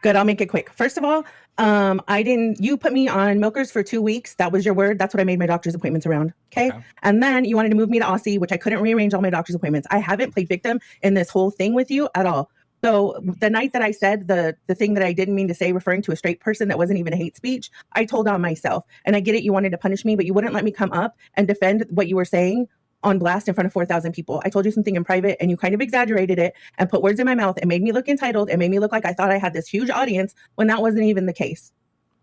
Good. I'll make it quick. First of all, you put me on Milkers for 2 weeks. That was your word. That's what I made my doctor's appointments around. Okay. And then you wanted to move me to Aussie, which I couldn't rearrange all my doctor's appointments. I haven't played victim in this whole thing with you at all. So the night that I said the thing that I didn't mean to say, referring to a straight person that wasn't even a hate speech, I told on myself. And I get it. You wanted to punish me, but you wouldn't let me come up and defend what you were saying on blast in front of 4,000 people. I told you something in private and you kind of exaggerated it and put words in my mouth and made me look entitled and made me look like I thought I had this huge audience when that wasn't even the case.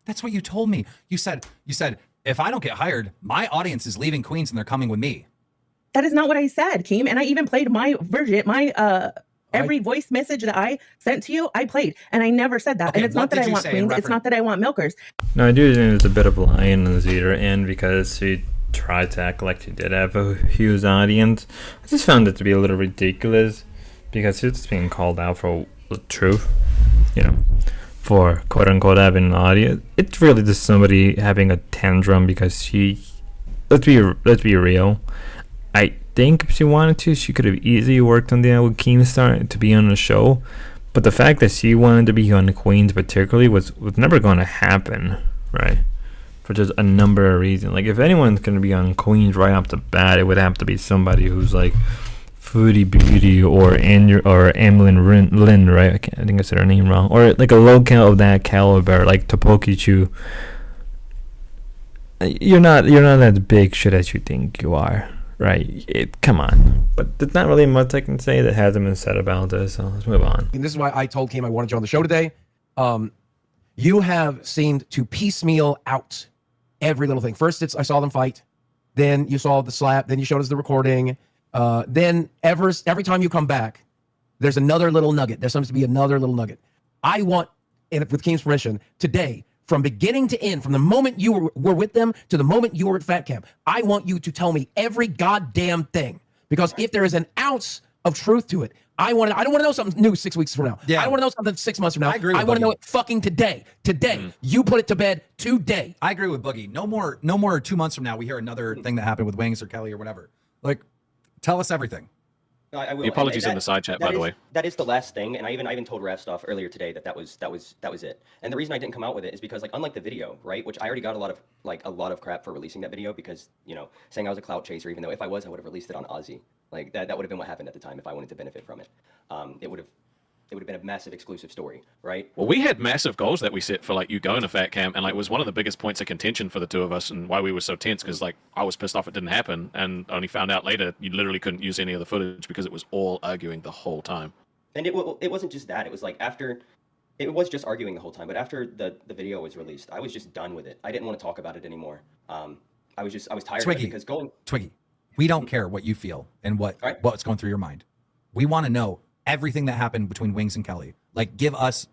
That's what you told me. You said, if I don't get hired, my audience is leaving Queens and they're coming with me. That is not what I said, Keem. And I even played my version, my Every voice message that I sent to you, I played, and I never said that. Okay, And it's what not that did I you want say in queens. It's reference- not that I want milkers. No, I do think it's a bit of lying on Zeta end because she tried to act like she did have a huge audience. I just found it to be a little ridiculous because she's just being called out for the truth, you know, for quote unquote having an audience. It's really just somebody having a tantrum because she. Let's be real. I think if she wanted to, she could have easily worked on the with Keemstar to be on the show. But the fact that she wanted to be on the Queens particularly was never going to happen, right? For just a number of reasons. Like, if anyone's going to be on Queens right off the bat, it would have to be somebody who's like Foodie Beauty or Emlyn Lynn, right? I think I said her name wrong. Or like a lolcow of that caliber, like Topokichu. You're not that big shit as you think you are, right? Come on. But there's not really much I can say that hasn't been said about this, so let's move on. And this is why I told Kim I wanted you on the show today. You have seemed to piecemeal out every little thing. First, I saw them fight. Then you saw the slap. Then you showed us the recording. Then every time you come back, there's another little nugget. There seems to be another little nugget. I want, and with Kim's permission, today, from beginning to end, from the moment you were with them to the moment you were at Fat Camp, I want you to tell me every goddamn thing. Because if there is an ounce of truth to it, I don't want to know something new 6 weeks from now. Yeah. I don't want to know something 6 months from now. I agree with I want to know Boogie. it fucking today. Today. You put it to bed today. I agree with Boogie. No more 2 months from now we hear another thing that happened with Wings or Kelly or whatever. Like, tell us everything. No, I will. The apologies And in the side chat, that by the is- way. That is the last thing, and I even told Rafstoff earlier today that was it. And the reason I didn't come out with it is because, like, unlike the video, right, which I already got a lot of crap for releasing that video because, you know, saying I was a clout chaser, even though if I was, I would have released it on Ozzy. Like that would have been what happened at the time if I wanted to benefit from it. It would have been a massive exclusive story, right? Well, we had massive goals that we set for like you going to Fat Camp, and like it was one of the biggest points of contention for the two of us, and why we were so tense because like I was pissed off it didn't happen, and only found out later you literally couldn't use any of the footage because it was all arguing the whole time. And it wasn't just that. It was like after, it was just arguing the whole time. But after the video was released, I was just done with it. I didn't want to talk about it anymore. I was tired of it because Twiggy, we don't care what you feel and what's going through your mind. We want to know everything that happened between Wings and Kelly. Like, give us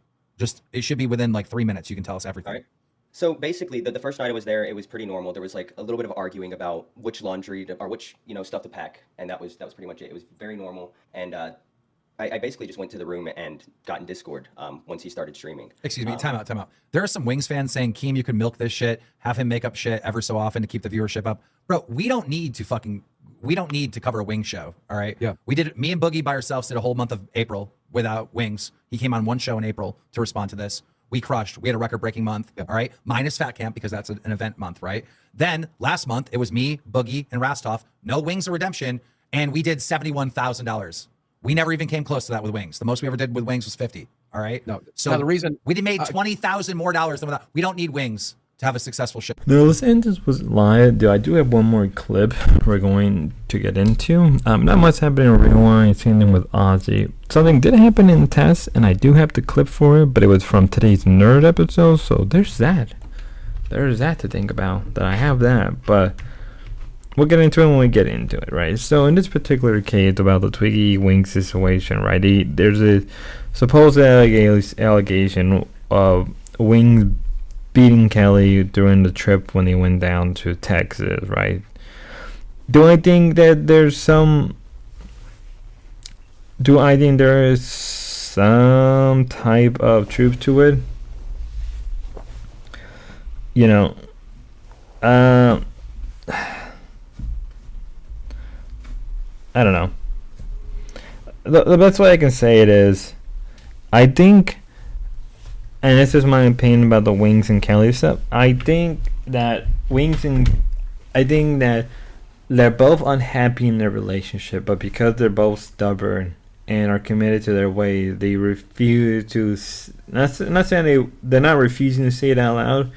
it should be within like 3 minutes. You can tell us everything. All right. So basically, the first night I was there, it was pretty normal. There was like a little bit of arguing about which laundry or which stuff to pack, and that was pretty much it. It was very normal, and I basically just went to the room and got in Discord once he started streaming. Excuse me, time out. There are some Wings fans saying, Keem, you can milk this shit, have him make up shit ever so often to keep the viewership up. Bro, we don't need to cover a Wings show, all right? Yeah. Me and Boogie by ourselves did a whole month of April without Wings. He came on one show in April to respond to this. We crushed. We had a record-breaking month, all right? Minus Fat Camp because that's an event month, right? Then last month, it was me, Boogie, and Rastov. No Wings or Redemption, and we did $71,000. We never even came close to that with Wings. The most we ever did with Wings was 50. All right. No. So now the reason we made $20,000 more dollars than without. We don't need Wings to have a successful show. No, let's end this with live. I do have one more clip we're going to get into. Not much happened in Rewind. Same thing with Ozzy. Something did happen in Test, and I do have the clip for it, but it was from today's Nerd episode. So there's that. There's that to think about. That I have that, but. We'll get into it when we get into it, right? So in this particular case about the Twiggy Wing situation, right? There's a supposed allegation of Wings beating Kelly during the trip when they went down to Texas, right? Do I think there is some type of truth to it? You know, I don't know. The best way I can say it is, I think, and this is my opinion about the Wings and Kelly stuff, I think that they're both unhappy in their relationship, but because they're both stubborn and are committed to their ways, they refuse to, not saying they're not refusing to say it out loud,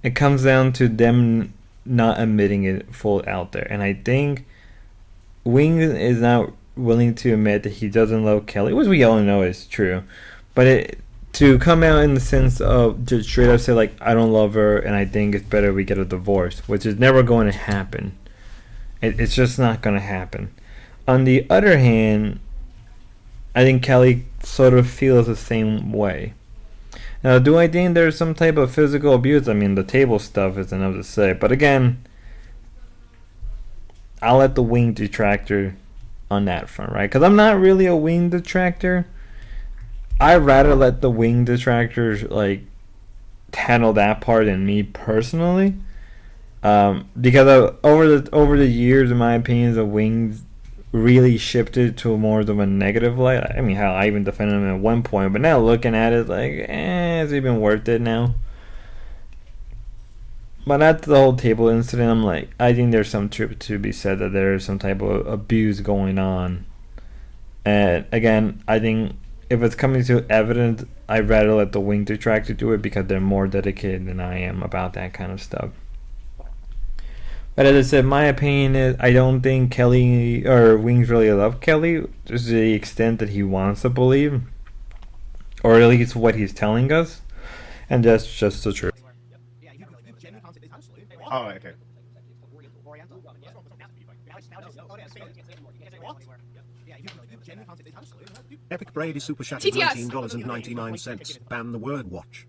it comes down to them not admitting it full out there. And I think Wings is not willing to admit that he doesn't love Kelly, which we all know is true. But to come out in the sense of just straight up say, like, I don't love her and I think it's better we get a divorce, which is never going to happen. It's just not going to happen. On the other hand, I think Kelly sort of feels the same way. Now, do I think there's some type of physical abuse? I mean, the table stuff is enough to say. But again, I'll let the wing detractor on that front, right? Because I'm not really a wing detractor. I'd rather let the wing detractors like handle that part than me personally. Because over the years, in my opinion, the wings really shifted to more of a negative light. I mean, hell, I even defended him at one point, but now looking at it, like, is it even worth it now? But after the whole table incident, I'm like, I think there's some truth to be said that there is some type of abuse going on. And again, I think if it's coming to evidence, I'd rather let the wing detractor do it because they're more dedicated than I am about that kind of stuff. But as I said, my opinion is I don't think Kelly or Wings really love Kelly to the extent that he wants to believe, or at least what he's telling us, and that's just the truth. Oh, okay. Epic Brady Super Chat TTS. $19.99. Ban the word watch.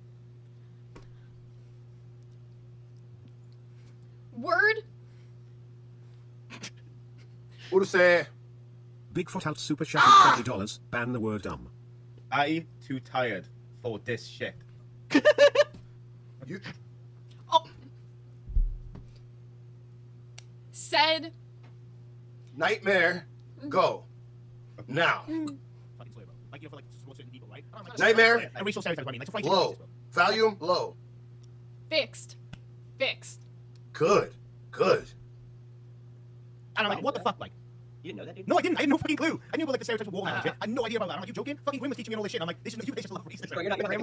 Word. What to say? Bigfoot out Super Chat $20. Ban the word dumb. I too tired for this shit. You... Oh. Said. Nightmare, go. Now. Nightmare, low. Volume, low. Fixed. Good. And I'm like, what the fuck, like? You didn't know that, dude? No, I didn't. I had no fucking clue. I knew about like the stereotypes of war and shit. I had no idea about that. I'm like, you joking? Fucking Grim was teaching me all this shit. I'm like, this is you just love racism. Bro, you're not Grim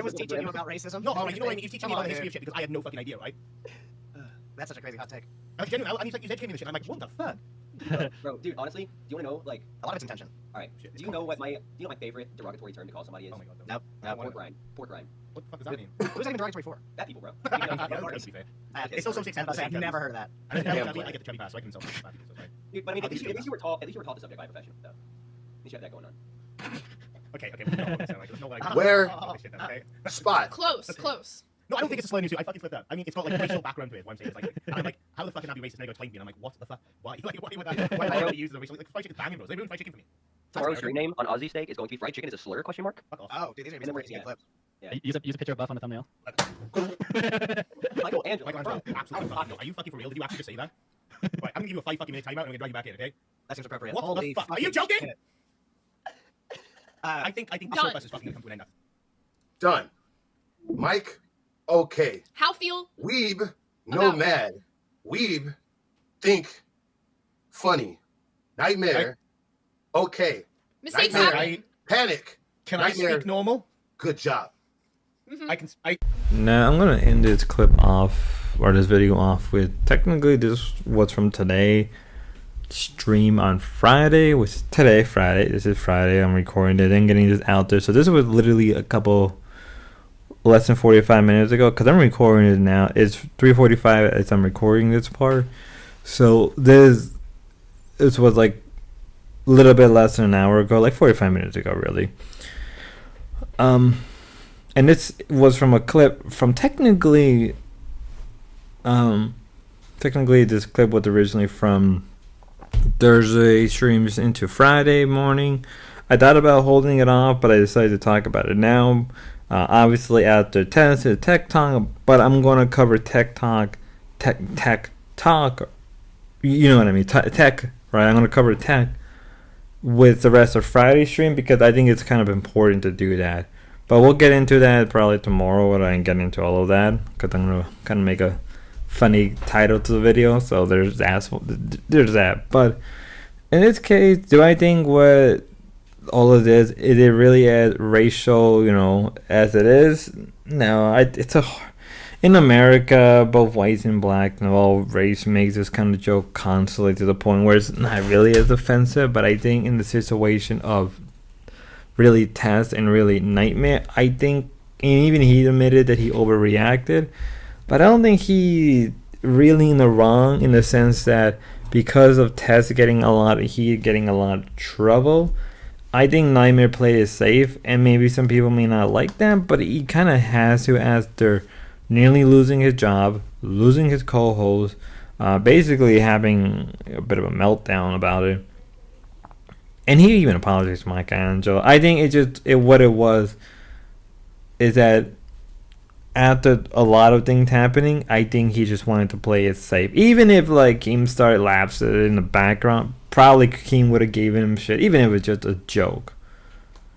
was teaching you about racism. No, you know what I mean? He's teaching me about the history of shit because I had no fucking idea, right? That's such a crazy hot take. I'm like, genuinely, and he's like, he's educating me and shit. I'm like, what the fuck? Bro, dude, honestly, do you want to know, like, a lot of it's intention. All right. Do you know what my favorite derogatory term to call somebody is? Oh my god. No. Pork rind. What the fuck does that mean? Who's that even derogatory for? Fat people, bro. It's also 6 I've never heard of that. I get the chubby pass, so I can insult fat people. So Dude, but I mean, at least you were taught the subject by a professional, though. At least you have that going on. Okay. Where? Spot. Close. No, I don't think it's a slow news. I fucking flipped that. I mean, it's got like racial background to it. What I'm saying is like, and I'm like, how the fuck can that be racist? And they go explain to me, and I'm like, what the fuck? Why? Like, why would that? Why would they use the racial? Like, fried chicken's banging, bros. They ruined fried chicken for me. Tomorrow's stream name on Aussie Steak is going to be fried chicken is a slur? Question mark. Oh, dude, these are some crazy clips. Yeah. Use a picture of Buff on the thumbnail. Michelangelo. Absolutely fuck no. Are you fucking for real? Did you actually just say that? Right, I'm gonna give you a 5 fucking minute timeout, and I'm gonna drag you back in, okay? That seems appropriate. What the fuck? Are you joking? I think Assault Bus is fucking gonna come to an end. Done. Mike, okay. How feel? Weeb, no mad. Weeb, think, funny. Nightmare, okay. Mistakes Nightmare, happen. panic. Can Nightmare, I speak normal? Good job. Now I'm gonna end this clip off, or this video off, with technically this was from today stream on Friday. Was today Friday? This is Friday. I'm recording it and getting this out there. So this was literally a couple less than 45 minutes ago, because I'm recording it now. It's 3:45 as I'm recording this part. So this was like a little bit less than an hour ago, like 45 minutes ago, really. And this was from a clip from technically this clip was originally from Thursday streams into Friday morning. I thought about holding it off, but I decided to talk about it now. Obviously after tech talk, but I'm going to cover tech talk, you know what I mean, tech, right? I'm going to cover tech with the rest of Friday stream because I think it's kind of important to do that. But we'll get into that probably tomorrow when I get into all of that, because I'm going to kind of make a funny title to the video. So there's that. But in this case, do I think what all of this, is it really as racial, as it is? No, in America, both whites and black and all race makes this kind of joke constantly to the point where it's not really as offensive. But I think in the situation of really Test and really Nightmare, I think, and even he admitted that he overreacted, but I don't think he really in the wrong, in the sense that because of Test getting a lot of heat, getting a lot of trouble, I think Nightmare played it safe, and maybe some people may not like that, but he kind of has to, after nearly losing his job, losing his co-host, basically having a bit of a meltdown about it. And he even apologized to Mike Angelo. I think what it was is that after a lot of things happening, I think he just wanted to play it safe. Even if like Keem started lapses in the background, probably Keem would have given him shit, even if it was just a joke.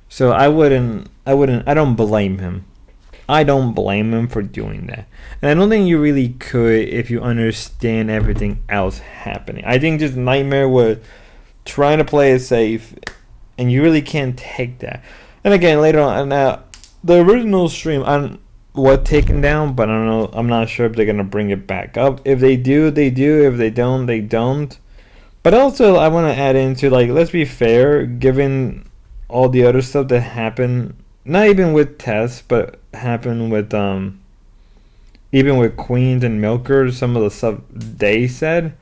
So I don't blame him. I don't blame him for doing that. And I don't think you really could if you understand everything else happening. I think just Nightmare was trying to play it safe, and you really can't take that. And again, later on, the original stream was taken down, but I don't know. I'm not sure if they're gonna bring it back up. If they do, they do. If they don't, they don't. But also, I want to add into, like, let's be fair, given all the other stuff that happened, not even with Tess, but happened with even with Queens and Milkers, some of the stuff they said.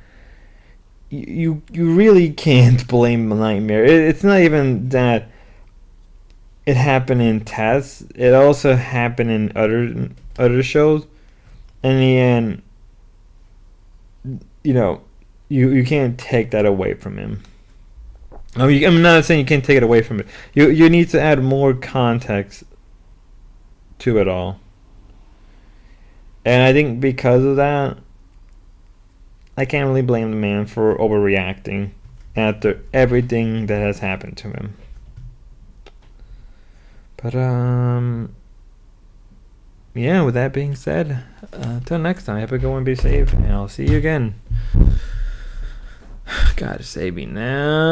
You really can't blame Nightmare. It's not even that it happened in Tess. It also happened in other shows. In the end, you can't take that away from him. I'm not saying you can't take it away from it. You need to add more context to it all. And I think because of that, I can't really blame the man for overreacting after everything that has happened to him. But yeah, with that being said, until next time, have a good one, be safe, and I'll see you again. God save me now.